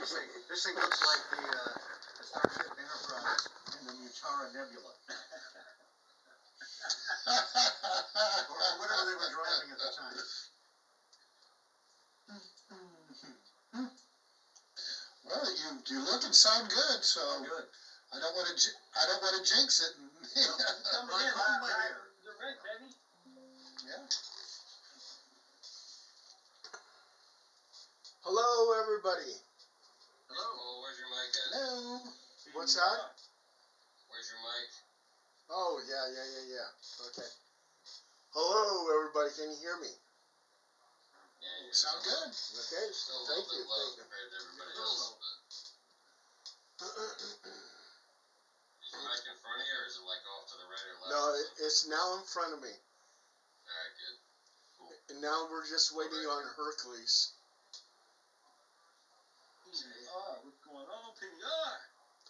This thing looks like the Starship Enterprise in the Mutara Nebula. or whatever they were driving at the time. Well, you look and sound good, so good. I don't want to jinx it. My hair. You're right, baby. Yeah. Hello, everybody. Hello. Oh, where's your mic at? Hello. What's that? Where's your mic? Oh, yeah. Okay. Hello, everybody. Can you hear me? Yeah, you're Sound good. Okay. still a Thank little you. bit low compared to everybody else. But is your mic in front of you, or is it like off to the right or left? No, it's now in front of me. Alright, good. Cool. And now we're just waiting on Hercules. PDR, what's going on, PDR?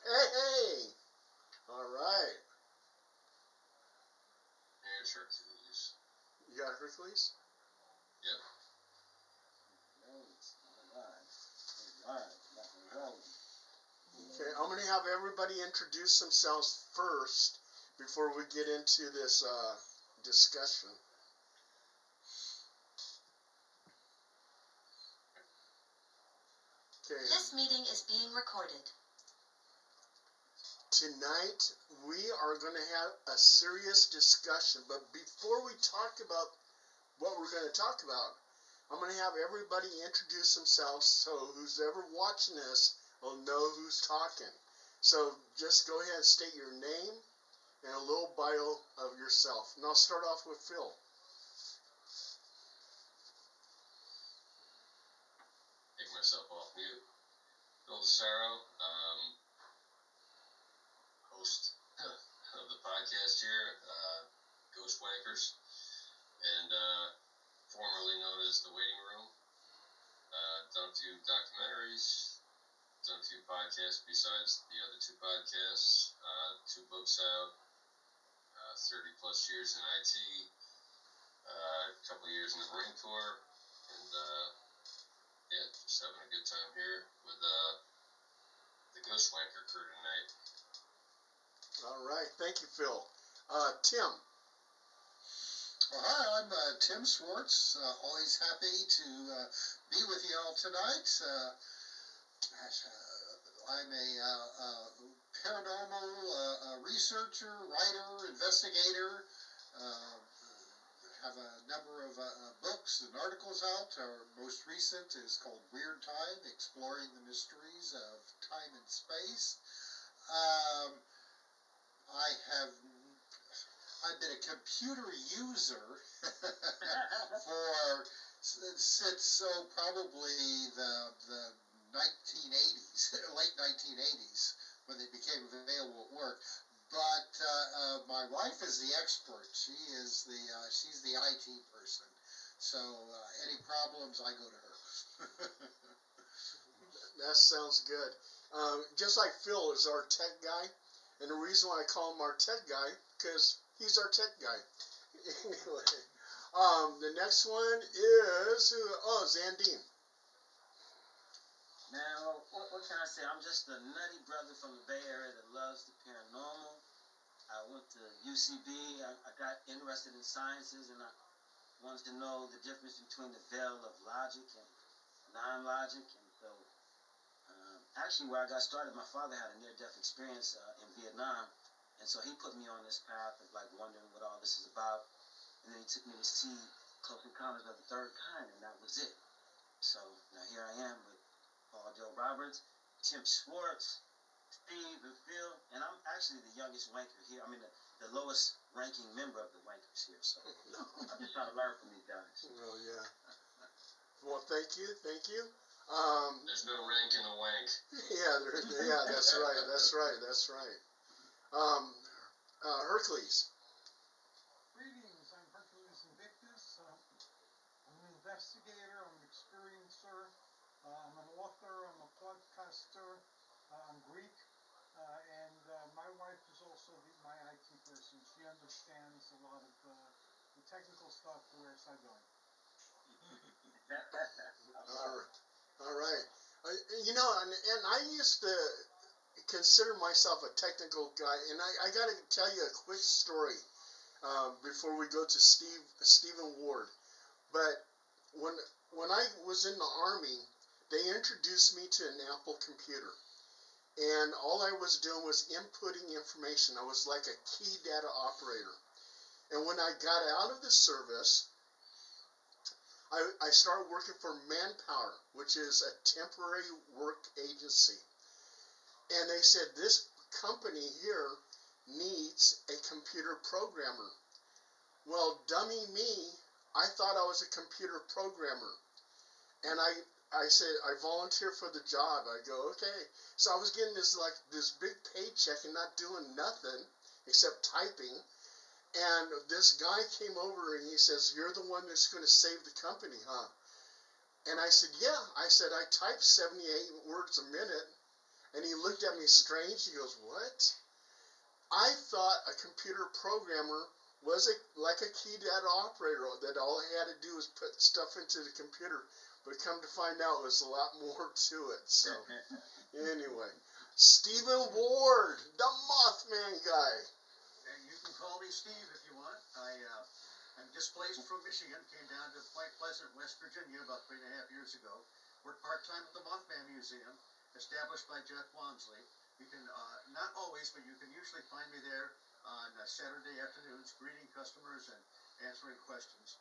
Hey! All right. Here's Hercules. You got Hercules? Yep. Alright. Okay, I'm going to have everybody introduce themselves first before we get into this discussion. Okay. This meeting is being recorded. Tonight, we are going to have a serious discussion, but before we talk about what we're going to talk about, I'm going to have everybody introduce themselves so who's ever watching this will know who's talking. So just go ahead and state your name and a little bio of yourself. And I'll start off with Phil. Take myself off mute. Phil DeSaro, host of the podcast here, Ghost Wankers, and formerly known as The Waiting Room. Done a few documentaries, done a few podcasts besides the other two podcasts, 2 books out, 30 plus years in IT, a couple of years in the Marine Corps, and yeah, just having a good time here with the Ghost Wanker crew tonight. All right. Thank you, Phil. Tim. Well, hi, I'm Tim Swartz. Always happy to be with you all tonight. I'm a paranormal researcher, writer, investigator. Have a number of books and articles out. Our most recent is called Weird Time, Exploring the Mysteries of Time and Space. I've been a computer user since probably the 1980s, late 1980s, when they became available at work. But my wife is the expert. She's the IT person. So any problems, I go to her. That sounds good. Just like Phil is our tech guy. And the reason why I call him our tech guy, because he's our tech guy. Anyway, the next one is, Xandean. Now, what can I say? I'm just a nutty brother from the Bay Area that loves the paranormal. I went to UCB. I got interested in sciences, and I wanted to know the difference between the veil of logic and non-logic. And so, actually, where I got started, my father had a near-death experience in Vietnam, and so he put me on this path of like wondering what all this is about. And then he took me to see Close Encounters of the Third Kind, and that was it. So now here I am with Paul Joe Roberts, Tim Swartz, Steve, and Phil, and I'm actually the youngest wanker here. I mean, the lowest ranking member of the wankers here. So I'm just trying to learn from these guys. Oh, yeah. Well, thank you. There's no rank in a wank. Yeah, that's right. Hercules. Greetings, I'm Hercules Invictus. I'm an investigator, I'm an experiencer, I'm an author, I'm a podcaster, I'm Greek, and my wife is also my IT person. She understands a lot of the technical stuff where it's not going. All right. you know, and I used to consider myself a technical guy, and I got to tell you a quick story before we go to Stephen Ward. But when I was in the Army, they introduced me to an Apple computer. And all I was doing was inputting information. I was like a key data operator. And when I got out of the service, I started working for Manpower, which is a temporary work agency. And they said, this company here needs a computer programmer. Well, dummy me, I thought I was a computer programmer. And I said, I volunteered for the job. I go, okay. So I was getting this big paycheck and not doing nothing except typing. And this guy came over and he says, you're the one that's going to save the company, huh? And I said, yeah. I said, I type 78 words a minute. And he looked at me strange. He goes, what? I thought a computer programmer was like a key data operator, that all I had to do was put stuff into the computer. But come to find out, it was a lot more to it. So, anyway. Stephen Ward, the Mothman guy. And you can call me Steve if you want. I'm displaced from Michigan, came down to Point Pleasant, West Virginia about 3.5 years ago. Worked part-time at the Mothman Museum, established by Jeff Walmsley. You can, not always, but you can usually find me there on Saturday afternoons, greeting customers and answering questions.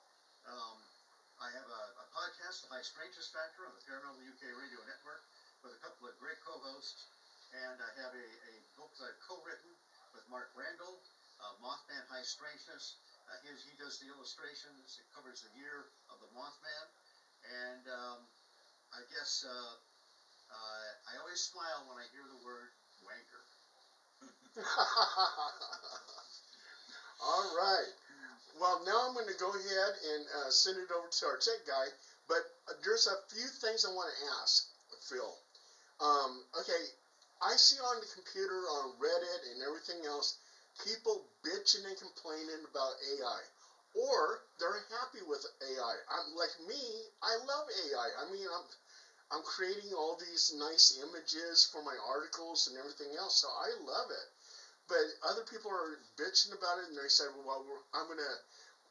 I have a podcast, The High Strangeness Factor, on the Paranormal UK Radio Network, with a couple of great co-hosts. And I have a book that I've co-written with Mark Randall, Mothman High Strangeness. He does the illustrations. It covers the year of the Mothman. And I guess I always smile when I hear the word wanker. All right. Well, now I'm going to go ahead and send it over to our tech guy. But there's a few things I want to ask, Phil. Okay, I see on the computer, on Reddit and everything else, people bitching and complaining about AI. Or they're happy with AI. I'm like me, I love AI. I mean, I'm creating all these nice images for my articles and everything else, so I love it. But other people are bitching about it, and they say, well, I'm going to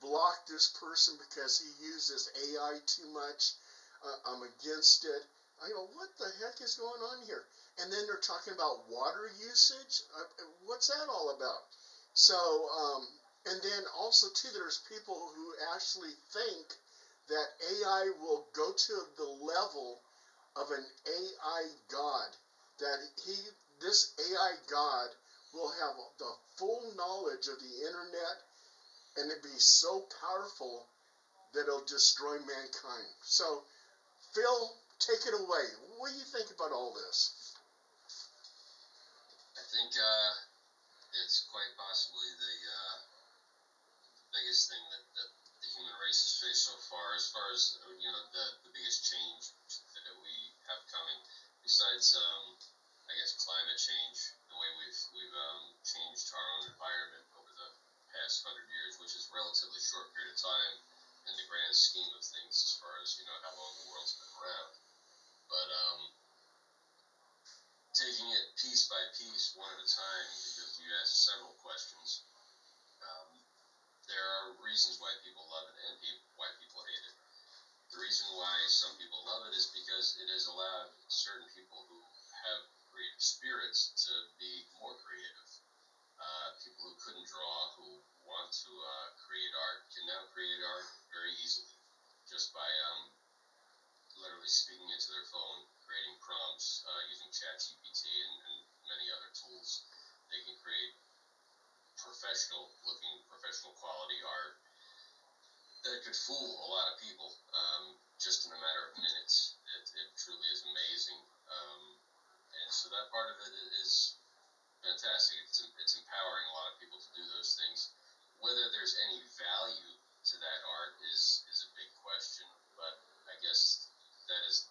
block this person because he uses AI too much. I'm against it. I go, what the heck is going on here? And then they're talking about water usage. What's that all about? So, and then also, too, there's people who actually think that AI will go to the level of an AI god. That this AI god will have the full knowledge of the internet, and it be so powerful that it'll destroy mankind. So, Phil, take it away. What do you think about all this? I think it's quite possibly the biggest thing that the human race has faced so far, as the biggest change that we have coming, besides I guess climate change, the way we've changed our own environment over the past 100 years, which is a relatively short period of time in the grand scheme of things, as far as how long the world's been around. But taking it piece by piece, one at a time, because you asked several questions. There are reasons why people love it and why people hate it. The reason why some people love it is because it has allowed certain people who have creative spirits to be more creative. People who couldn't draw, who want to create art, can now create art very easily just by literally speaking into their phone, creating prompts, using ChatGPT and many other tools. They can create professional quality art that could fool a lot of people just in a matter of minutes. It truly is amazing. And so that part of it is fantastic. It's empowering a lot of people to do those things. Whether there's any value to that art is a big question, but I guess that is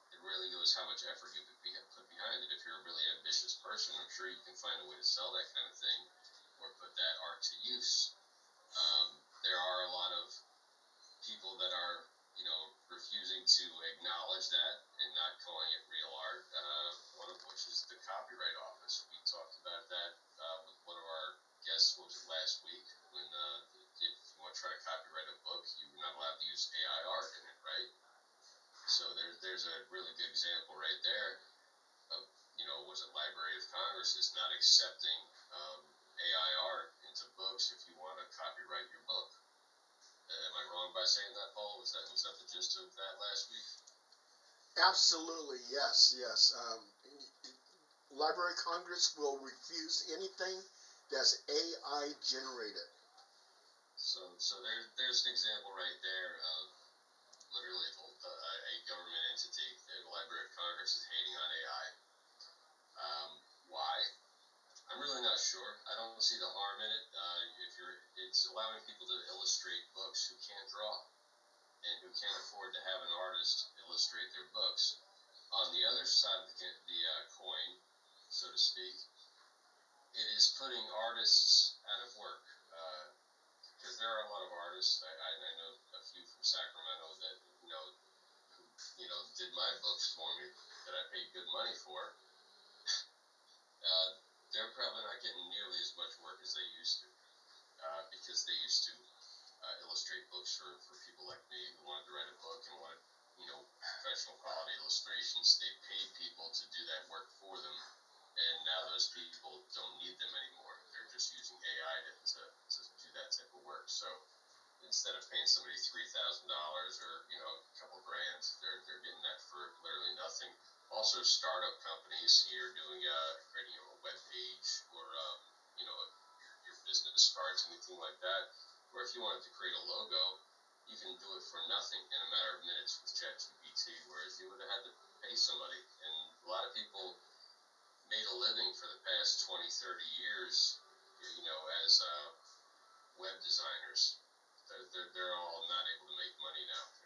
it really goes how much effort you put behind it. If you're a really ambitious person, I'm sure you can find a way to sell that kind of thing or put that art to use. There are a lot of people that are, refusing to acknowledge that and not calling it real art. One of which is the Copyright Office. We talked about that with one of our guests. What was it, last week? When if you want to try to copyright a book, you're not allowed to use AI art in it, right? So there's a really good example right there of, was it Library of Congress is not accepting AI art into books if you want to copyright your book. Am I wrong by saying that, Paul? Was that the gist of that last week? Absolutely, yes. Library of Congress will refuse anything that's AI generated. So there's an example right there of literally a government entity. The Library of Congress is hating on AI. Why? I'm really not sure. I don't see the harm in it. It's allowing people to illustrate books who can't draw and who can't afford to have an artist illustrate their books. On the other side of the coin, so to speak, it is putting artists out of work. Because there are a lot of artists. I know a few from Sacramento that who did my books for me that I paid good money for. They're probably not getting nearly as much work as they used to, because they used to illustrate books for people like me who wanted to write a book and wanted professional quality illustrations. They paid people to do that work for them, and now those people don't need them anymore. They're just using AI to do that type of work. So instead of paying somebody $3,000 or a couple grand, they're getting that for literally nothing. Also, startup companies here doing creating a web page or your business cards, anything like that. Or if you wanted to create a logo, you can do it for nothing in a matter of minutes with ChatGPT. Whereas you would have had to pay somebody, and a lot of people made a living for the past 20, 30 years, as web designers. They're all not able to make money now.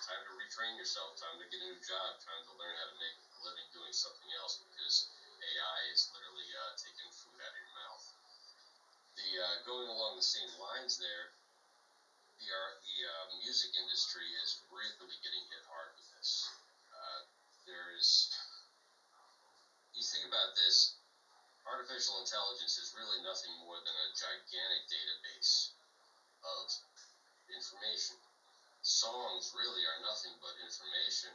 Time to retrain yourself, time to get a new job, time to learn how to make a living doing something else, because AI is literally taking food out of your mouth. Going along the same lines there, the music industry is really getting hit hard with this. You think about this, artificial intelligence is really nothing more than a gigantic database of information. Songs really are nothing but information.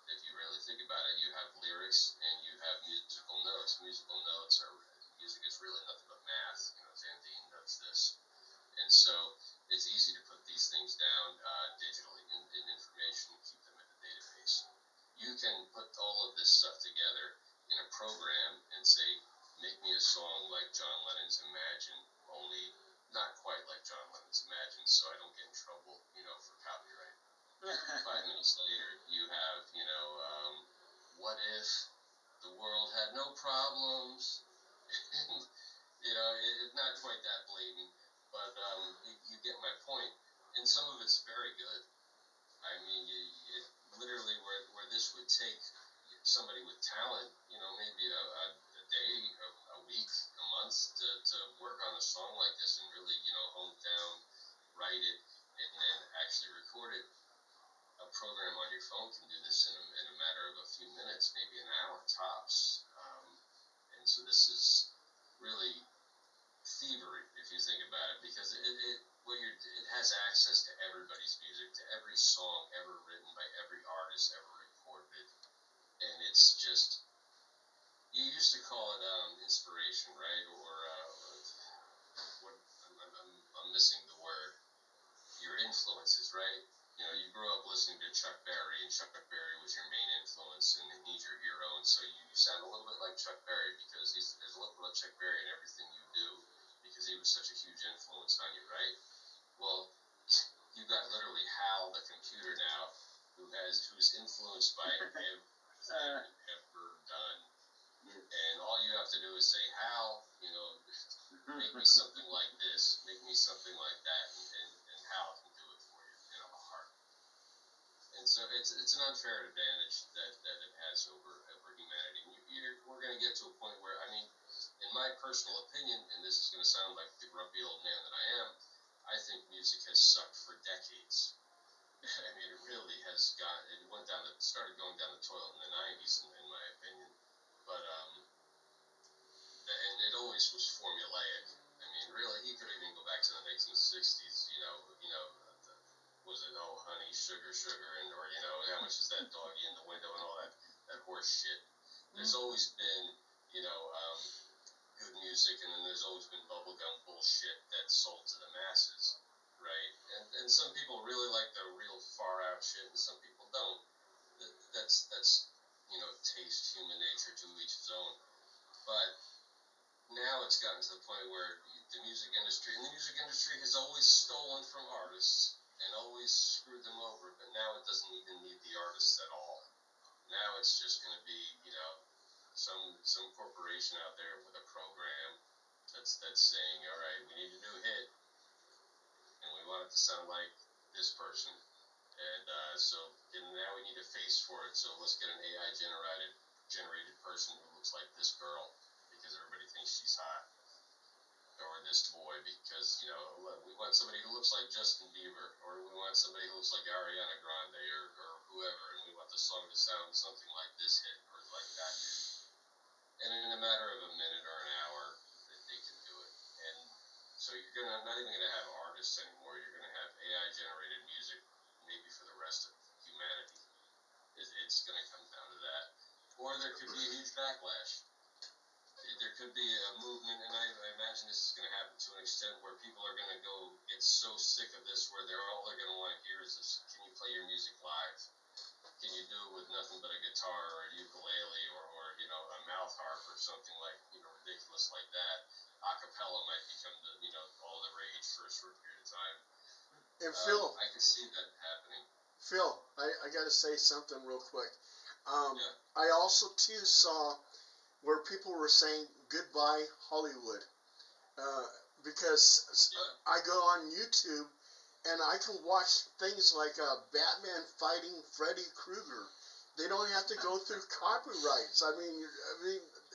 If you really think about it, you have lyrics and you have musical notes. Music is really nothing but math. Xandean does this. And so it's easy to put these things down digitally in information and keep them in the database. You can put all of this stuff together in a program and say, make me a song like John Lennon's Imagine, only not quite like John Lennon's Imagine, so I don't get in trouble, for copyright. 5 minutes later, you have, what if the world had no problems? It's not quite that blatant, but you get my point. And some of it's very good. I mean, it literally where this would take somebody with talent, maybe a day, a week, a month to work on a song like this and really, hone it down, write it, and then actually record it. A program on your phone can do this in a matter of a few minutes, maybe an hour tops. And so this is really thievery, if you think about it, because it has access to everybody's music, to every song ever written by every artist ever recorded, and it's just, you used to call it inspiration, right? Or what? I'm missing the word. Your influences, right? You grew up listening to Chuck Berry, and Chuck Berry was your main influence, and he's your hero, and so you sound a little bit like Chuck Berry because there's a little bit of Chuck Berry in everything you do because he was such a huge influence on you, right? Well, you got literally Hal the computer now, who's influenced by everything you've ever done, and all you have to do is say, Hal, make me something like this, make me something like that, and Hal can do it for you in a heart. And so it's an unfair advantage that it has over humanity. We're going to get to a point where, in my personal opinion, and this is going to sound like the grumpy old man that I am, I think music has sucked for decades. I mean, it really has started going down the toilet in the 90s, in my opinion. But, and it always was formulaic. I mean, really, you could even go back to the 1960s, was it, oh, honey, sugar, sugar, and, or, how much is that doggy in the window and all that horse shit. There's always been, good music, and then there's always been bubblegum bullshit that's sold to the masses, right? And some people really like the real far out shit, and some people don't. That's taste, human nature, to each his own. But now it's gotten to the point where the music industry has always stolen from artists and always screwed them over, but now it doesn't even need the artists at all. Now it's just going to be, some corporation out there with a program that's saying, all right, we need a new hit, and we want it to sound like this person, and now we need a face for it. So let's get an AI generated person who looks like this girl because everybody thinks she's hot, or this boy because we want somebody who looks like Justin Bieber, or we want somebody who looks like Ariana Grande, or whoever, and we want the song to sound something like this hit or like that hit. And in a matter of a minute or an hour, they can do it. And so you're not even gonna have artists anymore. You're gonna have AI generated music, maybe for the rest of humanity. It's gonna come down to that. Or there could be a huge backlash. There could be a movement, and I imagine this is going to happen to an extent where people are going to get so sick of this where all they're going to want to hear is this: can you play your music live? Can you do it with nothing but a guitar or a ukulele or a mouth harp or something like ridiculous like that? Acapella might become all the rage for a short period of time. And Phil, I can see that happening. Phil, I got to say something real quick. Yeah. I also too saw where people were saying goodbye Hollywood, because I go on YouTube and I can watch things like Batman fighting Freddy Krueger. They don't have to go through copyrights. I mean,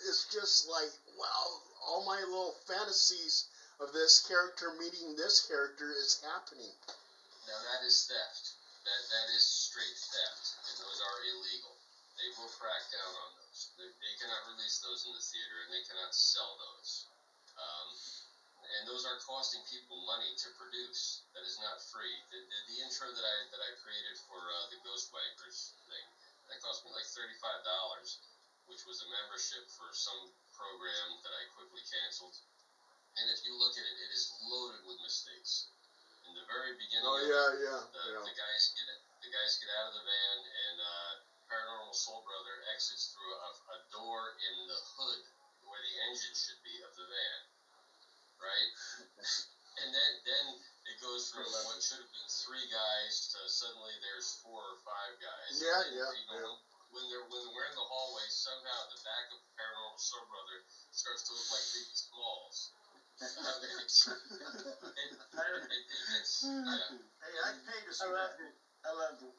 it's just like, wow, all my little fantasies of this character meeting this character is happening. Now that is theft. That is straight theft, and those are illegal. They will crack down on those. They cannot release those in the theater, and they cannot sell those. And those are costing people money to produce. That is not free. The intro that I created for the Ghost Wankers thing, that cost me like $35, which was a membership for some program that I quickly canceled. And if you look at it, it is loaded with mistakes. In the very beginning, the guys get out of the van, and Paranormal Soul Brother exits through a door in the hood where the engine should be of the van, right? And then it goes from what should have been 3 guys to suddenly there's 4 or 5 guys. When they're in the hallway, somehow the back of Paranormal Soul Brother starts to look like Biggie Smalls. It gets, yeah. Hey, I paid to see that. I love it.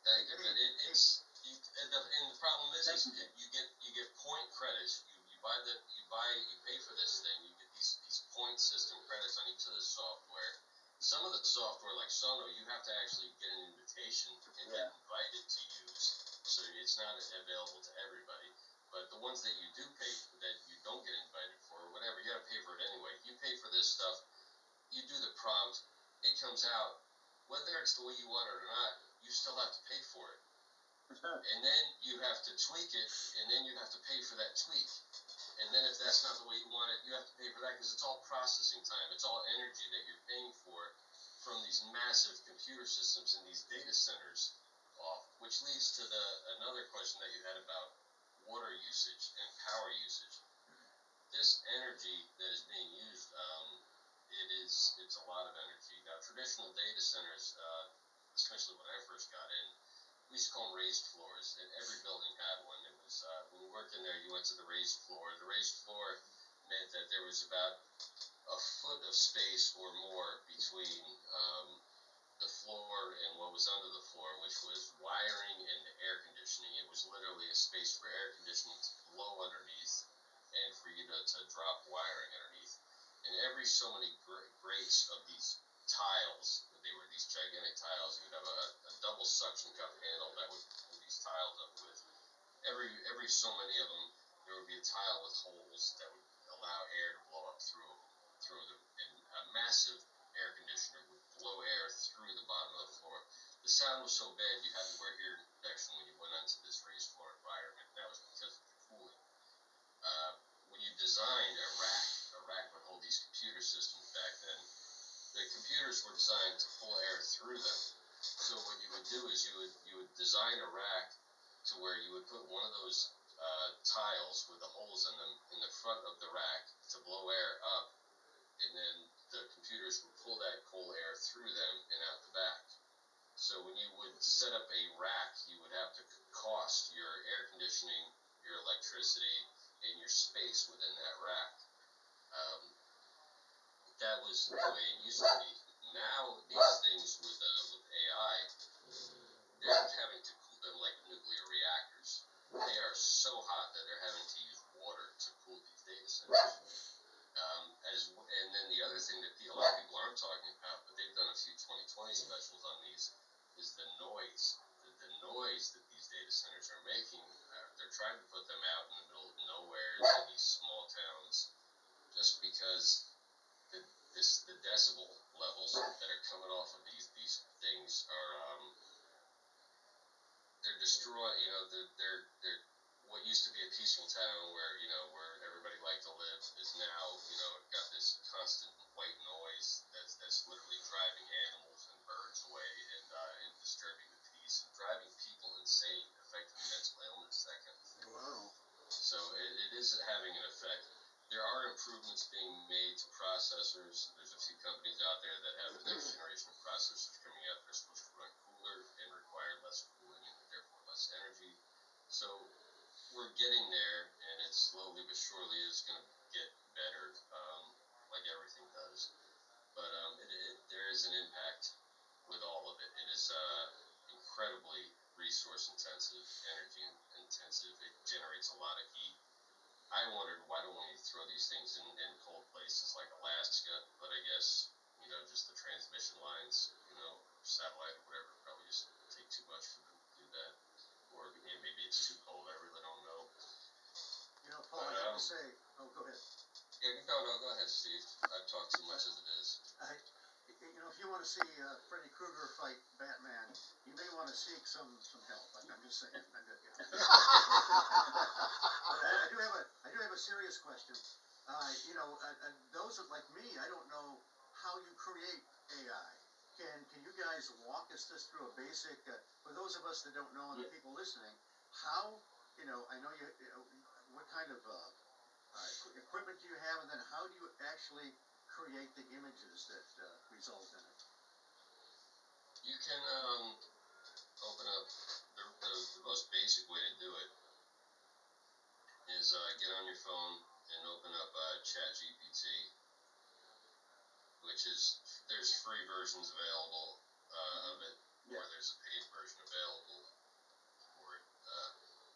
Thank you, but and the problem is you get point credits. You pay for this thing. You get these point system credits on each of the software. Some of the software, like Sono, you have to actually get an invitation and get invited to use, so it's not available to everybody. But the ones that you do pay, that you don't get invited for, or whatever, you gotta pay for it anyway. You pay for this stuff, you do the prompt, it comes out. Whether it's the way you want it or not, you still have to pay for it. And then you have to tweak it, and then you have to pay for that tweak. And then if that's not the way you want it, you have to pay for that, because it's all processing time. It's all energy that you're paying for from these massive computer systems in these data centers off, which leads to another question that you had about water usage and power usage. This energy that is being used, it's a lot of energy. Now, traditional data centers, especially when I first got in, we used to call them raised floors, and every building had one. It was when you worked in there, you went to the raised floor. The raised floor meant that there was about a foot of space or more between the floor and what was under the floor, which was wiring and air conditioning. It was literally a space for air conditioning to blow underneath and for you to drop wiring underneath. And every so many grates of these tiles. They were these gigantic tiles. You would have a double suction cup handle that would pull these tiles up with. Every so many of them, there would be a tile with holes that would allow air to blow up through them. And a massive air conditioner would blow air through the bottom of the floor. The sound was so bad you had to wear hearing protection when you went onto this raised floor environment. And that was because of the cooling. When you designed a rack would hold these computer systems back then. The computers were designed to pull air through them. So what you would do is you would design a rack to where you would put one of those tiles with the holes in them in the front of the rack to blow air up, and then the computers would pull that cold air through them and out the back. So when you would set up a rack, you would have to cost your air conditioning, your electricity, and your space within that rack. That was the way it used to be. Now these things with AI, they're having to cool them like nuclear reactors. They are so hot that they're having to use water to cool these data centers. And then the other thing that a lot of people aren't talking about, but they've done a few 2020 specials on these, is the noise. The noise that these data centers are making. They're trying to put them out in the middle of nowhere in these small towns, just because the decibel levels that are coming off of these things are they're destroying. They're what used to be a peaceful town where everybody liked to live is now got this constant white noise that's literally driving animals and birds away and disturbing the peace and driving people insane, affecting mental illness, that kind of thing. Wow. So it is having an effect. There are improvements being made to processors. There's a few companies out there that have the next generation of processors coming out that are supposed to run cooler and require less cooling and therefore less energy. So we're getting there, and it slowly but surely is going to get better, like everything does. But there is an impact with all of it. It is incredibly resource intensive, energy intensive. It generates a lot of heat. I wondered, why don't we throw these things in cold places like Alaska? But I guess, just the transmission lines, satellite or whatever, probably just take too much for them to do that. Or maybe it's too cold, I really don't know. Paul, I have to say, go ahead. Yeah, no, go ahead, Steve. I've talked too much as it is. If you want to see Freddy Krueger fight Batman, you may want to seek some help. I'm just saying. I do have a serious question. Those like me, I don't know how you create AI. Can you guys walk us through a basic, for those of us that don't know and the people listening, how, I know what kind of equipment do you have, and then how do you actually create the images that result in it? You can open up, the most basic way to do it is get on your phone and open up ChatGPT, which is, there's free versions available of it, or there's a paid version available for it.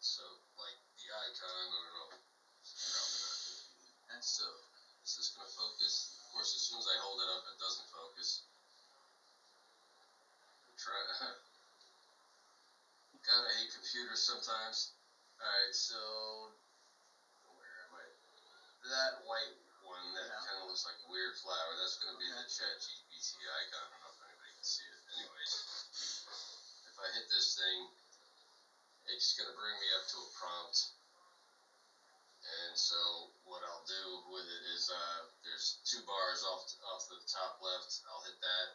So, like the icon, I don't know, probably not good. And so, is this going to focus? Of course, as soon as I hold it up, it doesn't focus. Gotta hate computers sometimes. Alright, so where am I? That white one that kind of looks like a weird flower, that's gonna be the ChatGPT icon. I don't know if anybody can see it. Anyways, if I hit this thing, it's gonna bring me up to a prompt. And so what I'll do with it is there's two bars off the top left. I'll hit that,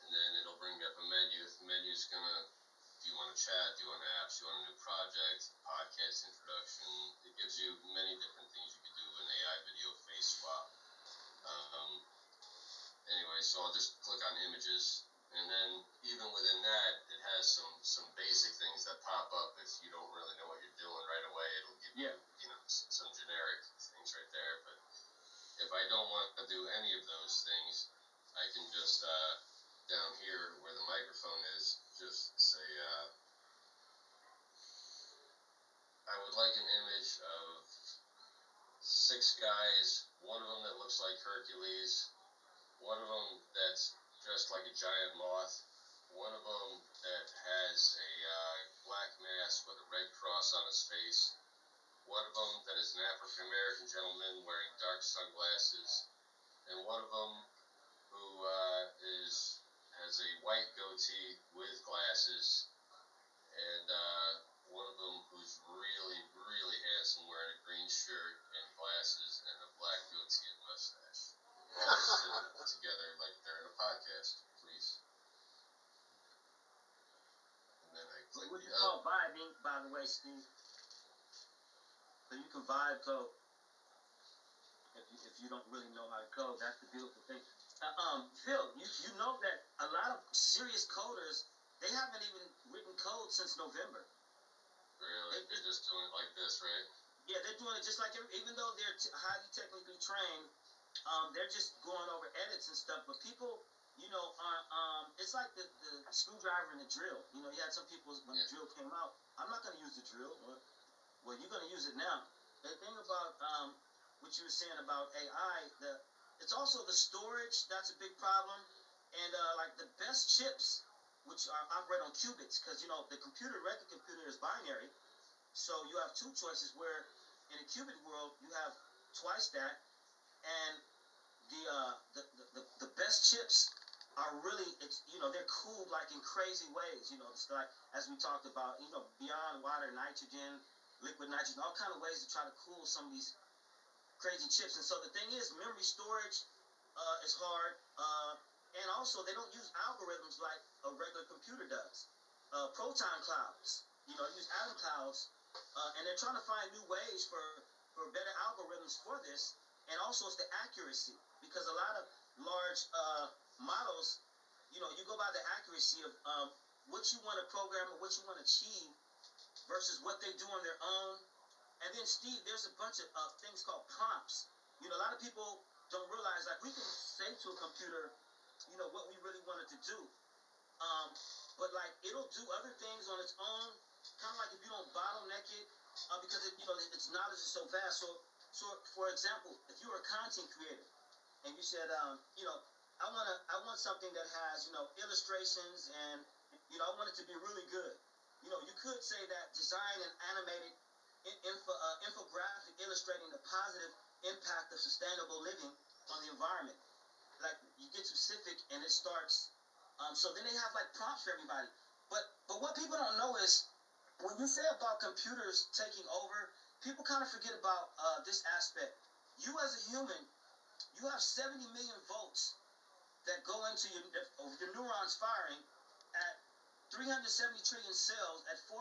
and then it'll bring me up a menu. The menu's gonna, do you want to chat? Do you want apps? Do you want a new project? Podcast introduction? It gives you many different things you can do. An AI video face swap. Anyway, so I'll just click on images, and then even within that, it has some basic things that pop up if you don't really know what you're doing right away. It'll give you some generic things right there. But if I don't want to do any of those things, I can just down here where the microphone is, just say, I would like an image of 6 guys, one of them that looks like Hercules, one of them that's dressed like a giant moth, one of them that has a black mask with a red cross on his face, one of them that is an African American gentleman wearing dark sunglasses, and one of them who has a white goatee with glasses, and one of them who's really, really handsome wearing a green shirt and glasses and a black goatee and mustache. All sitting together like they're in a podcast, please. And then I click What the you call vibing, by the way, Steve. So you can vibe code. If you don't really know how to code, that's the beautiful thing. Phil, you know that a lot of serious coders, they haven't even written code since November. Really? They're just doing it like this, right? Yeah, they're doing it just like even though they're highly technically trained, they're just going over edits and stuff. But people, you know, are it's like the screwdriver and the drill. You know, you had some people when the drill came out. I'm not going to use the drill. Well, you're going to use it now. The thing about what you were saying about AI, it's also the storage that's a big problem, and like the best chips, which operate on qubits, because you know the record computer is binary, so you have two choices. Where in a qubit world you have twice that, and the best chips are really they're cooled like in crazy ways. You know, it's like as we talked about, you know, beyond water, nitrogen, liquid nitrogen, all kind of ways to try to cool some of these crazy chips. And so the thing is, memory storage is hard, and also they don't use algorithms like a regular computer does. Proton clouds, you know, use atom clouds, and they're trying to find new ways for better algorithms for this. And also it's the accuracy, because a lot of large models, you know, you go by the accuracy of what you want to program or what you want to achieve versus what they do on their own. And then, Steve, there's a bunch of things called prompts. You know, a lot of people don't realize, like, we can say to a computer, you know, what we really want it to do. But, like, it'll do other things on its own, kind of like if you don't bottleneck it, because, you know, its knowledge is so vast. So, for example, if you were a content creator and you said, you know, I want something that has, you know, illustrations and, you know, I want it to be really good. You know, you could say that design an animated infographic illustrating the positive impact of sustainable living on the environment. Like, you get specific and it starts. So then they have like prompts for everybody. But what people don't know is when you say about computers taking over, people kind of forget about this aspect. You as a human, you have 70 million volts that go into your neurons firing at 370 trillion cells at 4